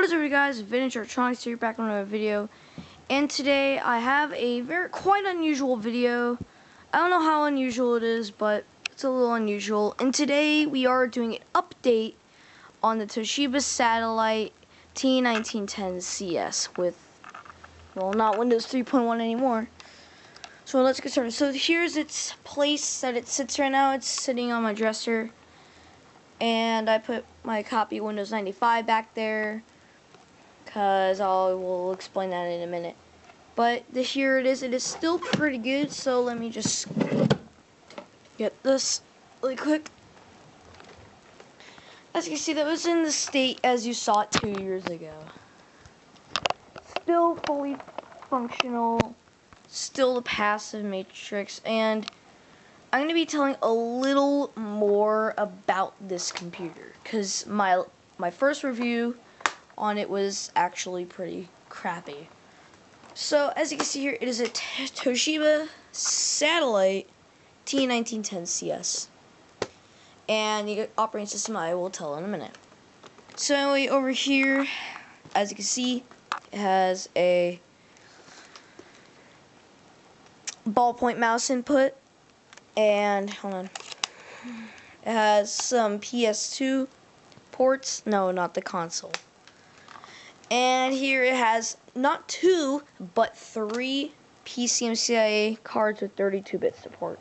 What is up, you guys? Vintage Electronics here, back on another video. And today I have a quite unusual video. I don't know how unusual it is, but it's a little unusual. And today we are doing an update on the Toshiba satellite T1910CS with, well, not Windows 3.1 anymore. So let's get started. So here's its place that it sits right now. It's sitting on my dresser. And I put my copy of Windows 95 back there, because I will explain that in a minute. But here it is. It is still pretty good, so let me just get this really quick. As you can see, that was in the state as you saw it 2 years ago. Still fully functional, still the passive matrix, and I'm going to be telling a little more about this computer, because my first review on it was actually pretty crappy. So as you can see here, it is a Toshiba satellite T1910CS, and the operating system I will tell in a minute. So anyway, over here, as you can see, it has a ballpoint mouse input, and hold on, it has some PS2 ports. No, not the console. And here it has not 2, but 3 PCMCIA cards with 32-bit support.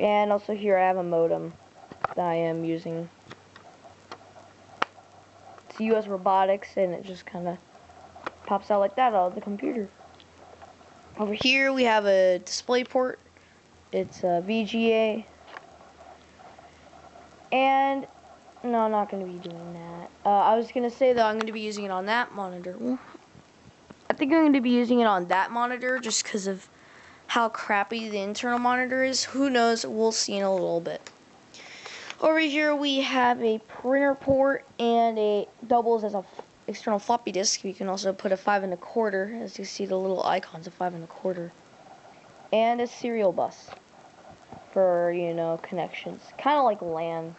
And also here I have a modem that I am using. It's US Robotics, and it just kind of pops out like that out of the computer. Over here we have a display port. It's a VGA. And no, I'm not going to be doing that. I was going to say that I'm going to be using it on that monitor. Well, I think I'm going to be using it on that monitor just because of how crappy the internal monitor is. Who knows? We'll see in a little bit. Over here we have a printer port, and it doubles as a external floppy disk. You can also put a 5 1/4, as you see the little icons of 5 1/4, and a serial bus for, you know, connections, kind of like LAN.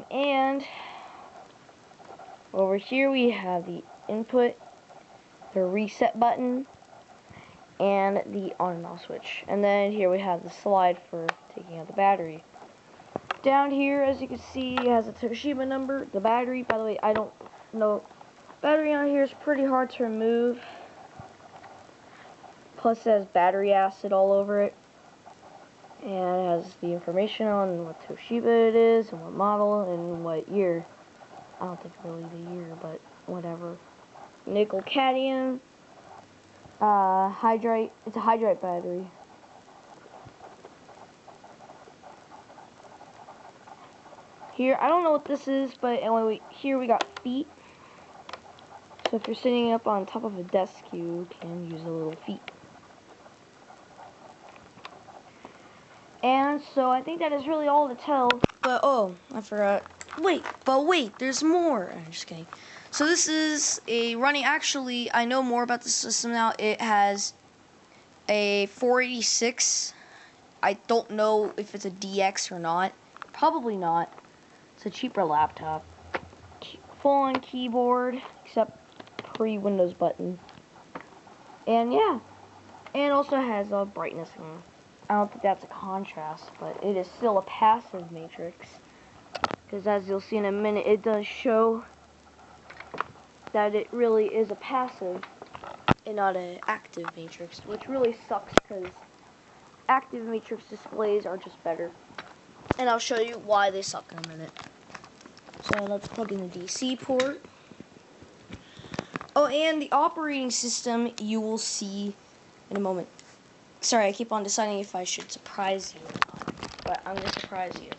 And over here we have the input, the reset button, and the on and off switch. And then here we have the slide for taking out the battery. Down here, as you can see, it has a Toshiba number. The battery, by the way, I don't know. Battery on here is pretty hard to remove. Plus it has battery acid all over it. And it has the information on what Toshiba it is, and what model, and what year. I don't think really the year, but whatever. Nickel cadmium. Hydride. It's a hydride battery. Here, I don't know what this is, but anyway, here we got feet. So if you're sitting up on top of a desk, you can use a little feet. And so I think that is really all to tell. But oh, I forgot. Wait, there's more. I'm just kidding. So this is a running. Actually, I know more about the system now. It has a 486. I don't know if it's a DX or not. Probably not. It's a cheaper laptop. Full-on keyboard, except pre-Windows button. And yeah, and also has a brightness on. I don't think that's a contrast, but it is still a passive matrix. Because as you'll see in a minute, it does show that it really is a passive and not an active matrix, which really sucks because active matrix displays are just better. And I'll show you why they suck in a minute. So let's plug in the DC port. Oh, and the operating system you will see in a moment. Sorry, I keep on deciding if I should surprise you or not, but I'm going to surprise you.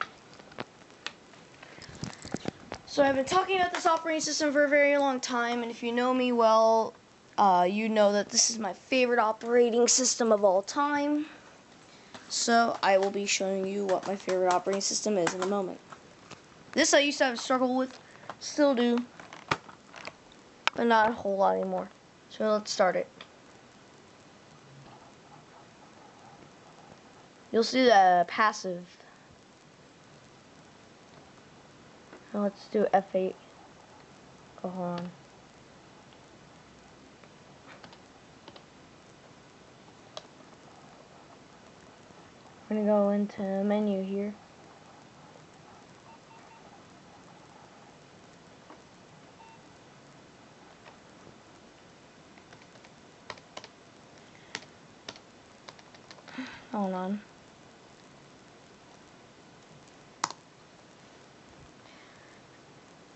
So I've been talking about this operating system for a very long time, and if you know me well, you know that this is my favorite operating system of all time. So I will be showing you what my favorite operating system is in a moment. This I used to have a struggle with, still do, but not a whole lot anymore. So let's start it. You'll see the passive. Now let's do F8. Oh, hold on. I'm gonna go into menu here. Hold on.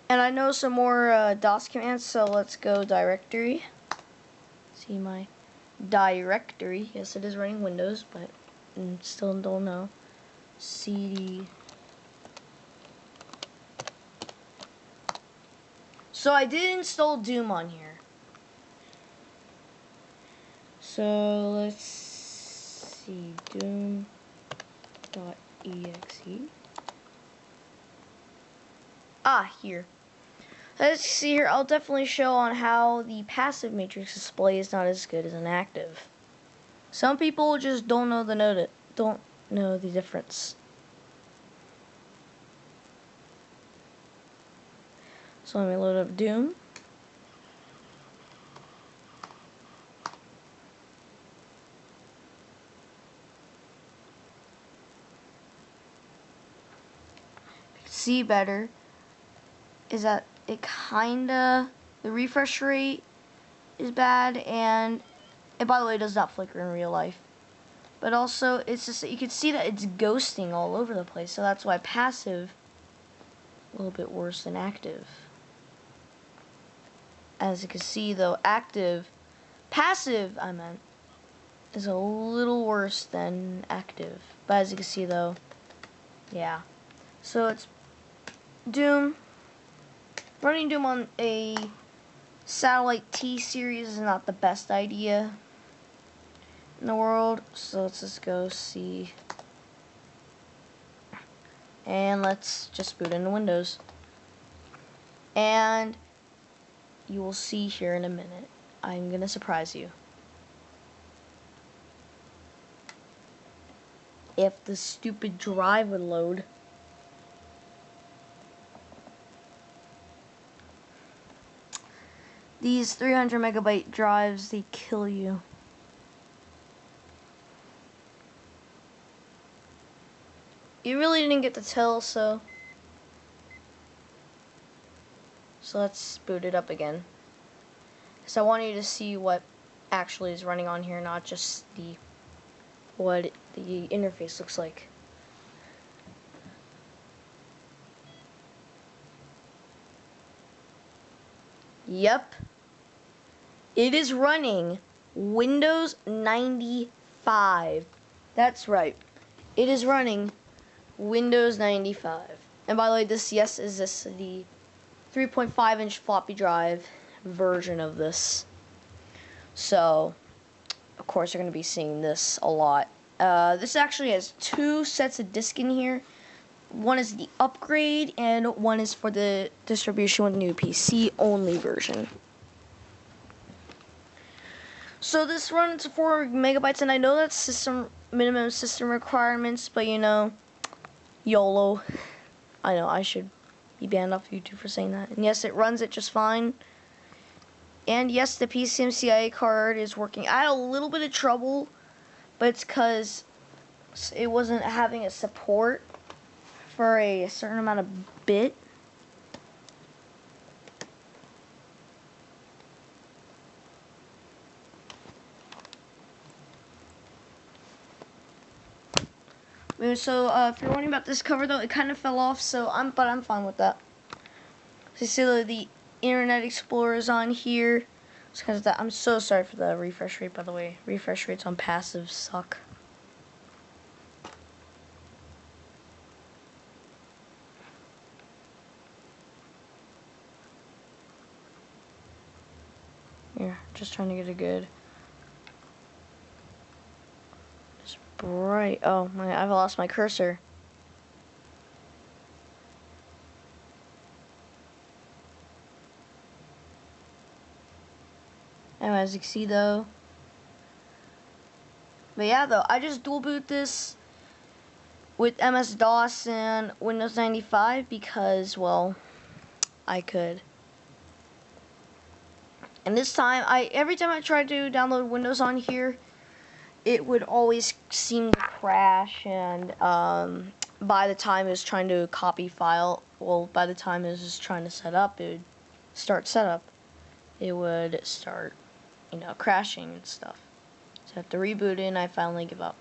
And I know some more DOS commands, so let's go directory. See my directory. Yes, it is running Windows, but still don't know. CD. So I did install Doom on here. So let's see, Doom.exe. Ah, here. Let's see here. I'll definitely show on how the passive matrix display is not as good as an active. Some people just don't know the difference. So let me load up Doom. See better is that it kinda, the refresh rate is bad, and it, by the way, does not flicker in real life. But also, it's just that you can see that it's ghosting all over the place, so that's why passive a little bit worse than active. As you can see, though, passive, I meant, is a little worse than active. But as you can see, though, yeah. So it's Doom. Running Doom on a satellite T series is not the best idea in the world. So let's just go see. And let's just boot into Windows. And you will see here in a minute. I'm going to surprise you. If the stupid drive would load. These 300 megabyte drives, they kill you. You really didn't get to tell, so let's boot it up again. So I want you to see what actually is running on here, not just what the interface looks like. Yep. It is running Windows 95. That's right. It is running Windows 95. And by the way, this, yes, is this the 3.5-inch floppy drive version of this. So, of course, you're going to be seeing this a lot. This actually has two sets of disk in here. One is the upgrade, and one is for the distribution with new PC only version. So this runs 4 megabytes, and I know that's minimum system requirements, but you know, YOLO. I know I should be banned off YouTube for saying that. And yes, it runs it just fine. And yes, the PCMCIA card is working. I had a little bit of trouble, but it's because it wasn't having a support for a certain amount of bit. So if you're wondering about this cover, though, it kind of fell off. But I'm fine with that. So you see the Internet Explorer is on here. It's because of that. I'm so sorry for the refresh rate, by the way. Refresh rates on passive suck. Here, just trying to get a good. Just bright. Oh my! I've lost my cursor. And as you can see, though. But yeah, though, I just dual boot this with MS-DOS and Windows 95 because, well, I could. And this time, every time I tried to download Windows on here, it would always seem to crash, and by the time it was trying to copy file, well, by the time it was just trying to set up, it would start setup. It would start, crashing and stuff. So I have to reboot it, and I finally give up.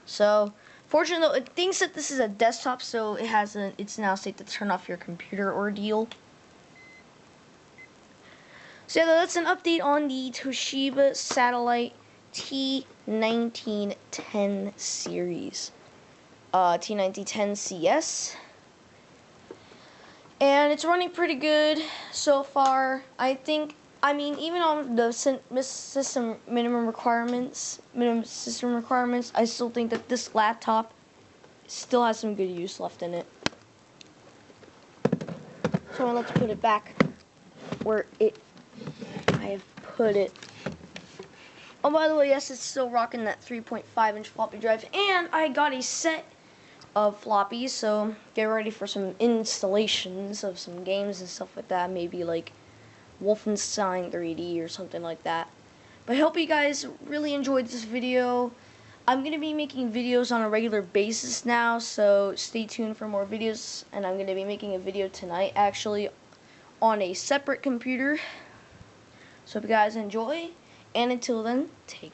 So, fortunately, though, it thinks that this is a desktop, so it's now safe to turn off your computer ordeal. So yeah, that's an update on the Toshiba Satellite T1910 series. T1910CS. And it's running pretty good so far. Even on the system requirements, I still think that this laptop still has some good use left in it. So I let's put it back where I have put it. Oh, by the way, yes, it's still rocking that 3.5-inch floppy drive, and I got a set of floppies, so get ready for some installations of some games and stuff like that, maybe like Wolfenstein 3D or something like that. But I hope you guys really enjoyed this video. I'm going to be making videos on a regular basis now, so stay tuned for more videos, and I'm going to be making a video tonight, actually, on a separate computer. So hope you guys enjoy, and until then, take care.